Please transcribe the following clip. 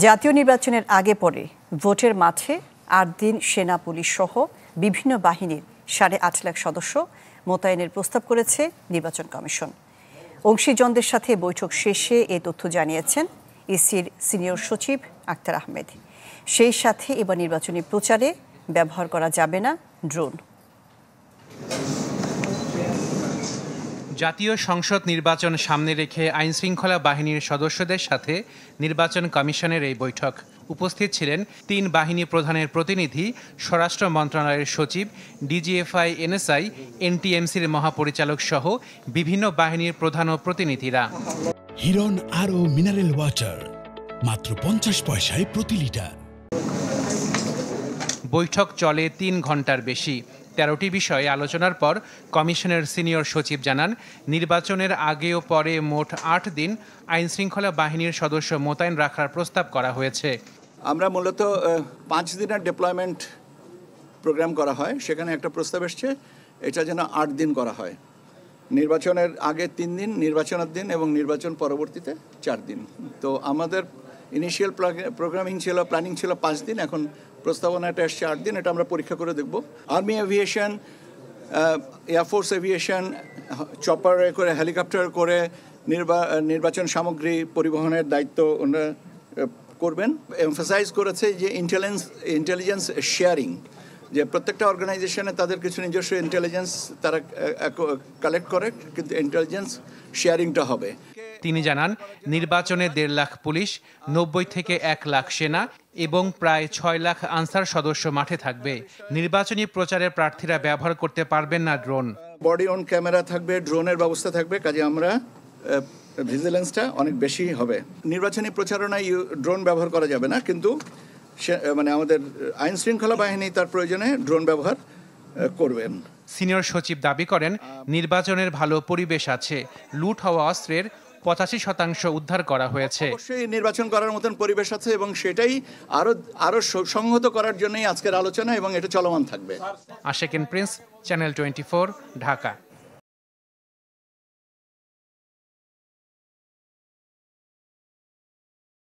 জাতীয় নির্বাচনের আগে পরে ভোটের মাঠে ৮ দিন সেনা পুলিশ সহ বিভিন্ন বাহিনীর ৮.৫ লাখ সদস্য মোতায়েনের প্রস্তাব করেছে নির্বাচন কমিশন। অংশীজনদের সাথে বৈঠক শেষে এ তথ্য জানিয়েছেন ইসির সিনিয়র সচিব আক্তার আহমেদ। সেই সাথে এবার নির্বাচনী প্রচারে ব্যবহার করা যাবে না ড্রোন। জাতীয় সংসদ নির্বাচন সামনে রেখে আইনশৃঙ্খলা বাহিনীর সদস্যদের সাথে নির্বাচন কমিশনের এই বৈঠক। উপস্থিত ছিলেন ৩ বাহিনী প্রধানের প্রতিনিধি, স্বরাষ্ট্র মন্ত্রণালয়ের সচিব, ডিজিএফআই, এনএসআই, এনটিএমসির মহাপরিচালক সহ বিভিন্ন বাহিনীর প্রধান ও প্রতিনিধিরা। হিরন আরও মিনারেল ওয়াটার মাত্র ৫০ পয়সায় প্রতি লিটার। বৈঠক চলে ৩ ঘন্টার বেশি। ১৩টি বিষয়ে আলোচনার পর কমিশনের সিনিয়র সচিব জানান, নির্বাচনের আগে ও পরে মোট ৮ দিন আইনশৃঙ্খলা বাহিনীর সদস্য মোতায়েন রাখার প্রস্তাব করা হয়েছে। আমরা মূলত ৫ দিনের ডিপ্লয়মেন্ট প্রোগ্রাম করা হয়, সেখানে একটা প্রস্তাব এসছে এটা যেন ৮ দিন করা হয়। নির্বাচনের আগে ৩ দিন, নির্বাচনের দিন এবং নির্বাচন পরবর্তীতে 4 দিন। তো আমাদের ইনিশিয়াল প্রোগ্রামিং ছিল, প্ল্যানিং ছিল 5 দিন, এখন প্রস্তাবনাটা এসছে 8 দিন। এটা আমরা পরীক্ষা করে দেখব। আর্মি এভিয়েশন, এয়ারফোর্স এভিয়েশন, চপারে করে, হেলিকপ্টার করে নির্বাচন সামগ্রী পরিবহনের দায়িত্ব ওনারা করবেন। এমফাসাইজ করেছে যে ইন্টেলিজেন্স শেয়ারিং, যে প্রত্যেকটা অর্গানাইজেশনে তাদের কিছু নিজস্ব ইন্টেলিজেন্স তারা কালেক্ট করে, কিন্তু ইন্টেলিজেন্স শেয়ারিংটা হবে। তিনি জানান, নির্বাচনে ১.৫ লাখ পুলিশ, ৯০ থেকে ১ লাখ সেনা এবং প্রায় ৬ লাখ আনসার সদস্য মাঠে থাকবে। নির্বাচনী প্রচারে প্রার্থীরা ব্যবহার করতে পারবেন না ড্রোন। বডি অন ক্যামেরা থাকবে, ড্রোনের ব্যবস্থা থাকবে, কাজে আমরা ভিজিলেন্সটা অনেক বেশি হবে। নির্বাচনী প্রচারণায় ড্রোন ব্যবহার করা যাবে না, কিন্তু মানে আমাদের আইন শৃঙ্খলা বাহিনী তার প্রয়োজনে ড্রোন ব্যবহার করবেন। সিনিয়র সচিব দাবি করেন, নির্বাচনের ভালো পরিবেশ আছে। লুট হওয়া অস্ত্রের ৮৫% উদ্ধার করা হয়েছে। অবশ্যই নির্বাচন করার মতন পরিবেশ আছে এবং সেটাই আরো সংহত করার জন্যই আজকের আলোচনা এবং এটা চলমান থাকবে। আশেকিন প্রিন্স, চ্যানেল 24, ঢাকা।